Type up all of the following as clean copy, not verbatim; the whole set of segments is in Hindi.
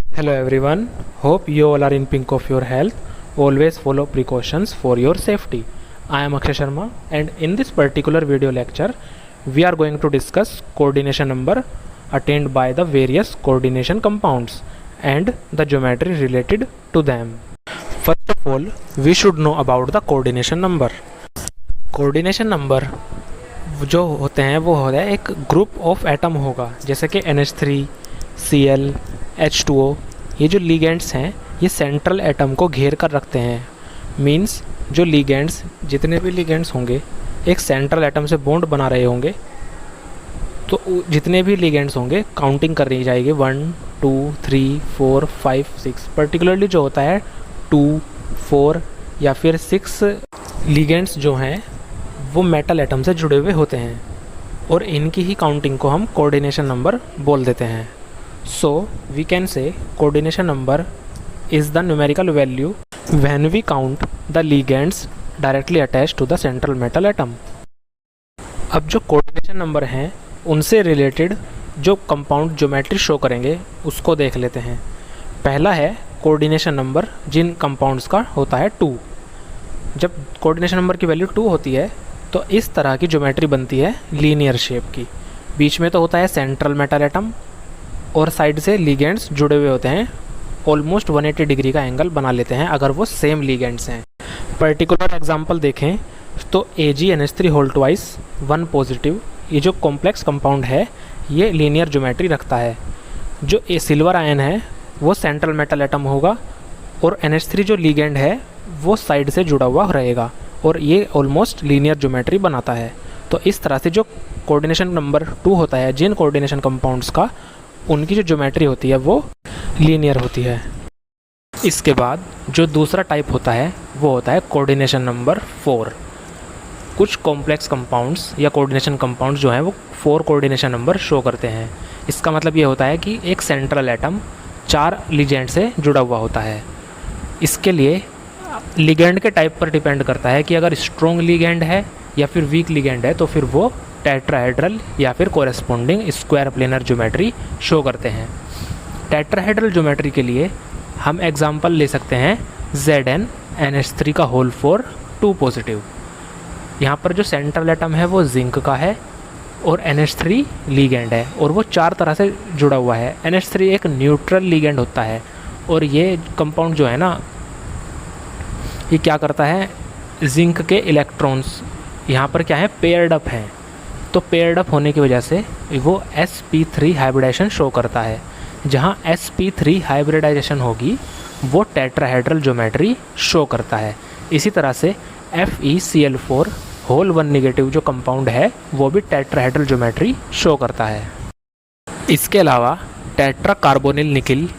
Hello everyone, hope you all are in pink of your health. Always follow precautions for your safety. I am Akshay Sharma and in this particular video lecture we are going to discuss coordination number attained by the various coordination compounds and the geometry related to them. First of all, we should know about the coordination number. Coordination number जो होते हैं वो होता है एक ग्रुप ऑफ एटम होगा, जैसे कि NH3, Cl, H2O। ये जो लिगेंड्स हैं ये सेंट्रल एटम को घेर कर रखते हैं। मींस जो लिगेंड्स जितने भी लिगेंड्स होंगे एक सेंट्रल एटम से बॉन्ड बना रहे होंगे, तो जितने भी लिगेंड्स होंगे काउंटिंग करनी जाएगी 1 2 3 4 5 6। पर्टिकुलरली जो होता है 2 4 या फिर 6 लिगेंड्स जो हैं वो मेटल एटम से जुड़े हुए होते हैं और इनकी ही काउंटिंग को हम कोऑर्डिनेशन नंबर बोल देते हैं। So we can say coordination number is the numerical value when we count the ligands directly attached to the central metal atom. अब जो कोऑर्डिनेशन नंबर हैं उनसे रिलेटेड जो कंपाउंड ज्योमेट्री शो करेंगे उसको देख लेते हैं। पहला है कोऑर्डिनेशन नंबर जिन कंपाउंड्स का होता है 2। जब कोऑर्डिनेशन नंबर की वैल्यू 2 होती है तो इस तरह की ज्योमेट्री बनती है लीनियर शेप की। बीच में तो होता है सेंट्रल मेटल एटम और साइड से लिगेंड्स जुड़े हुए होते हैं, ऑलमोस्ट 180 डिग्री का एंगल बना लेते हैं अगर वो सेम लिगेंड्स हैं। पर्टिकुलर एग्जांपल देखें तो AgNH3 1 पॉजिटिव, ये जो कॉम्प्लेक्स कंपाउंड है ये लीनियर ज्योमेट्री रखता है। जो सिल्वर आयन है वो सेंट्रल मेटल एटम होगा और NH3 जो लिगेंड है वो साइड से जुड़ा हुआ रहेगा और ये ऑलमोस्ट लीनियर ज्योमेट्री बनाता है। तो इस तरह से जो कोऑर्डिनेशन नंबर 2 होता है जिन कोऑर्डिनेशन कंपाउंड्स का, उनकी जो ज्योमेट्री होती है वो लीनियर होती है। इसके बाद जो दूसरा टाइप होता है वो होता है कोऑर्डिनेशन नंबर 4। कुछ कॉम्प्लेक्स कंपाउंड्स या कोऑर्डिनेशन कंपाउंड्स जो हैं वो 4 कोऑर्डिनेशन नंबर शो करते हैं। इसका मतलब ये होता है कि एक सेंट्रल एटम 4 लिगेंड से जुड़ा हुआ होता है। इसके लिए लिगेंड के टाइप पर डिपेंड करता है कि अगर स्ट्रॉन्ग लिगेंड है या फिर वीक लिगेंड है तो फिर वो टेट्राहेड्रल या फिर corresponding square planar geometry show करते हैं। टेट्राहेड्रल ज्योमेट्री के लिए हम एग्जांपल ले सकते हैं ZnNH3 का होल 4 2 पॉजिटिव। यहाँ पर जो सेंट्रल एटम है वो जिंक का है और NH3 लिगेंड है और वो 4 तरह से जुड़ा हुआ है। NH3 एक न्यूट्रल लिगेंड होता है और ये कंपाउंड जो है ना ये क्या करता है, जिंक के इलेक्ट्रॉन्स यहाँ पर क्या है पेयर्ड अप हैं, तो पेयर्ड अप होने की वजह से वो sp3 हाइब्रिडाइजेशन शो करता है। जहाँ sp3 हाइब्रिडाइजेशन होगी वो टेट्राहेड्रल ज्योमेट्री शो करता है। इसी तरह से FeCl4 होल 1 नेगेटिव जो कंपाउंड है वो भी टेट्राहेड्रल ज्योमेट्री शो करता है। इसके अलावा टेट्रा कार्बोनिल निकिल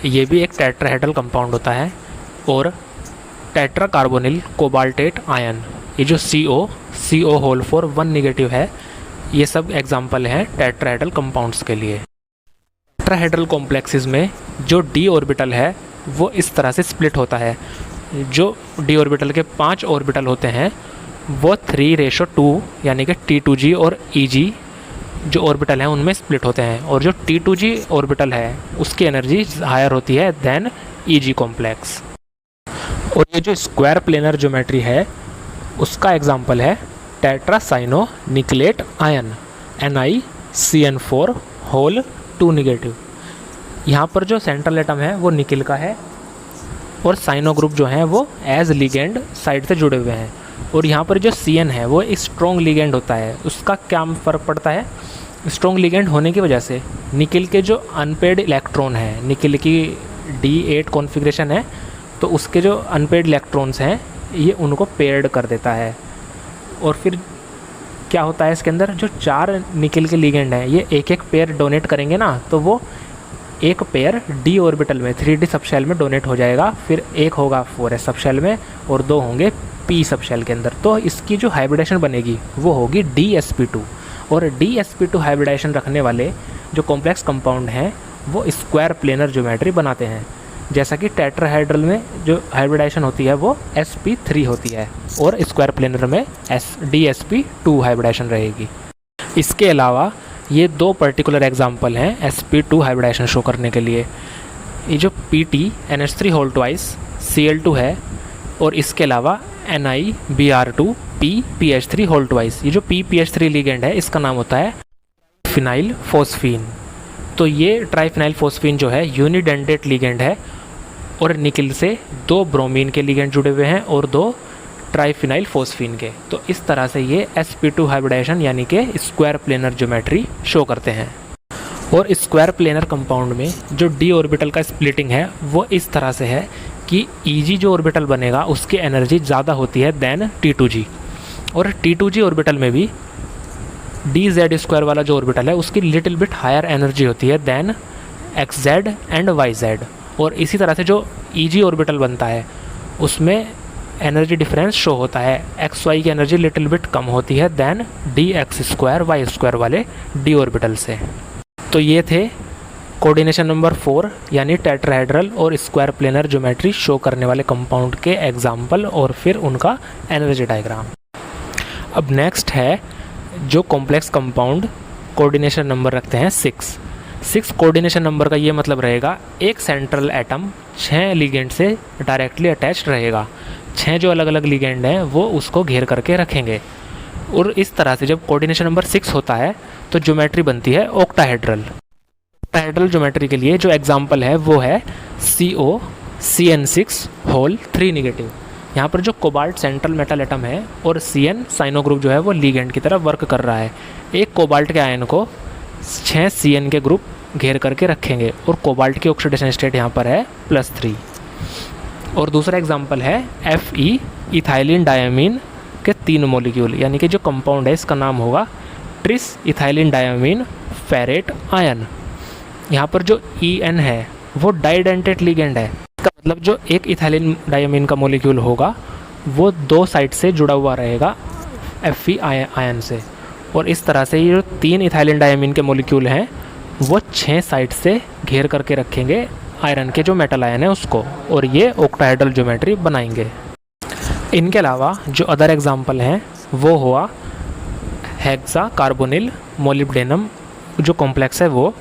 ये भी एक टेट्राहेड्रल कंपाउंड होता है और टेट्रा कार्बोनिल कोबाल्टेट आयन ये जो CO होल 4 1 नेगेटिव है, ये सब एग्जाम्पल हैं टेट्राहेड्रल कंपाउंड्स के लिए। टेट्राहेड्रल कॉम्प्लेक्सेस में जो d ऑर्बिटल है वो इस तरह से स्प्लिट होता है। जो d ऑर्बिटल के 5 ऑर्बिटल होते हैं वो 3:2 यानी कि T2g और Eg जो ऑर्बिटल हैं उनमें स्प्लिट होते हैं और जो T2g ऑर्बिटल है उसकी एनर्जी हायर होती है देन Eg कॉम्प्लेक्स। और ये जो स्क्वायर प्लेनर ज्योमेट्री है उसका एग्जांपल है tetracyano nickelate ion NiCN4 whole 2 negative. यहाँ पर जो सेंट्रल एटम है वो निकिल का है और साइनो ग्रुप जो है वो एज लिगेंड साइड से जुड़े हुए हैं और यहाँ पर जो Cn है वो एक स्ट्रॉन्ग लिगेंड होता है। उसका क्या फ़र्क पड़ता है, स्ट्रॉन्ग लिगेंड होने की वजह से निकिल के जो अनपेड इलेक्ट्रॉन है, निकिल की D8 कॉन्फ़िगरेशन है तो उसके जो अनपेड इलेक्ट्रॉन्स हैं ये उनको पेयर्ड कर देता है। और फिर क्या होता है इसके अंदर जो 4 निकिल के लिगेंड हैं ये एक एक पेयर डोनेट करेंगे ना, तो वो एक पेयर d ऑर्बिटल में 3d सबशेल में डोनेट हो जाएगा, फिर एक होगा 4s सबशेल में और 2 होंगे p सबशेल के अंदर। तो इसकी जो हाइब्रिडेशन बनेगी वो होगी dsp2 और dsp2 हाइब्रिडेशन रखने वाले जो कॉम्प्लेक्स कंपाउंड हैं वो स्क्वायर प्लेनर ज्योमेट्री बनाते हैं। जैसा कि टेट्राहेड्रल में जो हाइब्रिडाइजेशन होती है वो sp3 होती है और स्क्वायर प्लेनर में dsp2 हाइब्रिडाइजेशन रहेगी। इसके अलावा ये 2 पर्टिकुलर एग्जांपल हैं sp2 हाइब्रिडाइजेशन शो करने के लिए। ये जो PT NH3 whole twice Cl2 है, और इसके अलावा NiBr2 PPH3 होल ट्वाइस। ये जो PPH3 लिगेंड है इसका नाम होता है फिनाइल फोस्फीन। तो ये ट्राइफिनाइल फोस्फीन जो है यूनिडेंडेट लिगेंड है, और निकल से 2 ब्रोमीन के लिगेंड जुड़े हुए हैं और 2 ट्राइफिनाइल फोस्फीन के। तो इस तरह से ये sp2 हाइब्रिडाइजेशन यानी कि स्क्वायर प्लेनर ज्योमेट्री शो करते हैं। और स्क्वायर प्लेनर कंपाउंड में जो d ऑर्बिटल का स्प्लिटिंग है वो इस तरह से है कि Eg जो ऑर्बिटल बनेगा उसकी एनर्जी ज़्यादा होती है देन T2g, और T2g ऑर्बिटल में भी dz² वाला जो ऑर्बिटल है उसकी लिटिल बिट हायर एनर्जी होती है देन xz एंड yz। और इसी तरह से जो Eg ऑर्बिटल बनता है उसमें एनर्जी डिफरेंस शो होता है, xy की एनर्जी लिटिल बिट कम होती है देन dx² y² वाले d ऑर्बिटल से। तो ये थे कोऑर्डिनेशन नंबर 4 यानी टेट्राहेड्रल और स्क्वायर प्लेनर ज्योमेट्री शो करने वाले कंपाउंड के एग्जाम्पल और फिर उनका एनर्जी डायग्राम। अब नेक्स्ट है जो कॉम्प्लेक्स कंपाउंड कोऑर्डिनेशन नंबर रखते हैं 6 कोऑर्डिनेशन नंबर का ये मतलब रहेगा एक सेंट्रल एटम 6 लिगेंड से डायरेक्टली अटैच्ड रहेगा। 6 जो अलग अलग लिगेंड हैं वो उसको घेर करके रखेंगे, और इस तरह से जब कोऑर्डिनेशन नंबर 6 होता है तो ज्योमेट्री बनती है ऑक्टाहेड्रल। ऑक्टाहेड्रल ज्योमेट्री के लिए जो एग्जांपल है वो है COCN6 होल 3 नेगेटिव। यहाँ पर जो कोबाल्ट सेंट्रल मेटल एटम है और CN साइनो ग्रुप जो है वो लिगेंड की तरफ वर्क कर रहा है। एक कोबाल्ट के आयन को 6 CN के ग्रुप घेर करके रखेंगे, और कोबाल्ट की ऑक्सीडेशन स्टेट यहाँ पर है +3। और दूसरा एग्जांपल है Fe इथाइलिन डायमीन के 3 मॉलिक्यूल, यानी कि जो कंपाउंड है इसका नाम होगा tris ethylene diamine ferrate ion. यहाँ पर जो En है वो डाइडेंटेट लिगेंड है। इसका मतलब जो एक इथाइलिन डायमीन का मॉलिक्यूल होगा वो 2 साइड से जुड़ा हुआ रहेगा Fe आयन से, और इस तरह से ये जो 3 इथाइलिन डायमीन के मॉलिक्यूल हैं वो 6 साइड से घेर करके रखेंगे आयरन के जो मेटल आयन है उसको, और ये ऑक्टाहेड्रल ज्योमेट्री बनाएंगे। इनके अलावा जो अदर एग्जांपल हैं वो हुआ हेक्सा कार्बोनिल मोलिब्डेनम जो कॉम्प्लेक्स है वो,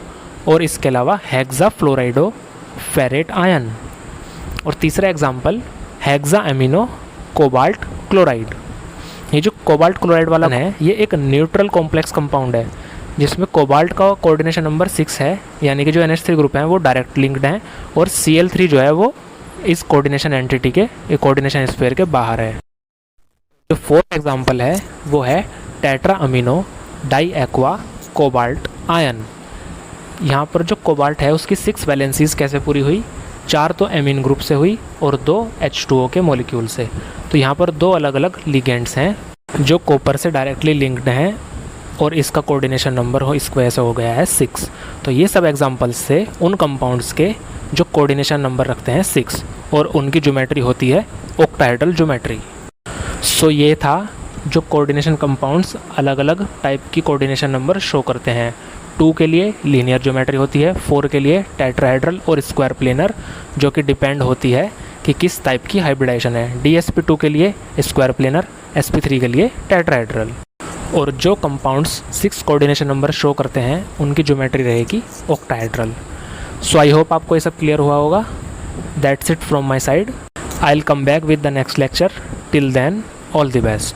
और इसके अलावा हेक्सा फ्लोराइडो फेरेट आयन, और तीसरा example hexa amino cobalt chloride. ये जो कोबाल्ट क्लोराइड वाला है ये एक न्यूट्रल कॉम्प्लेक्स कंपाउंड है जिसमें कोबाल्ट का कोऑर्डिनेशन नंबर 6 है, यानी कि जो NH3 ग्रुप हैं वो डायरेक्ट लिंक्ड हैं, और Cl3 जो है वो इस कोऑर्डिनेशन एंटिटी के कोऑर्डिनेशन स्फीयर के बाहर है। जो 4th एग्जांपल है वो है tetra amino di aqua cobalt ion. यहाँ पर जो कोबाल्ट है उसकी 6 वैलेंसीज कैसे पूरी हुई, 4 तो एमीन ग्रुप से हुई और 2 H2O के मॉलिक्यूल से। तो यहाँ पर 2 अलग अलग लिगेंड्स हैं जो कॉपर से डायरेक्टली लिंक्ड हैं, और इसका कोऑर्डिनेशन नंबर इस वजह से हो गया है 6। तो ये सब एग्जांपल्स से उन कंपाउंड्स के जो कोऑर्डिनेशन नंबर रखते हैं 6 और उनकी ज्योमेट्री होती है ऑक्टाहेड्रल ज्योमेट्री। सो ये था जो कोऑर्डिनेशन कंपाउंड्स अलग अलग टाइप की कोऑर्डिनेशन नंबर शो करते हैं। 2 के लिए लीनियर ज्योमेट्री होती है, 4 के लिए टेट्राहेड्रल और स्क्वायर प्लेनर जो कि डिपेंड होती है कि किस टाइप की हाइब्रिडाइजेशन है। DSP2 के लिए स्क्वायर प्लेनर, SP3 के लिए टेट्राहेड्रल। और जो कंपाउंड्स 6 कोऑर्डिनेशन नंबर शो करते हैं उनकी ज्योमेट्री रहेगी ऑक्टाहेड्रल। सो आई होप आपको ये सब क्लियर हुआ होगा। That's it from my side. I will come back with the next lecture. Till then all the best.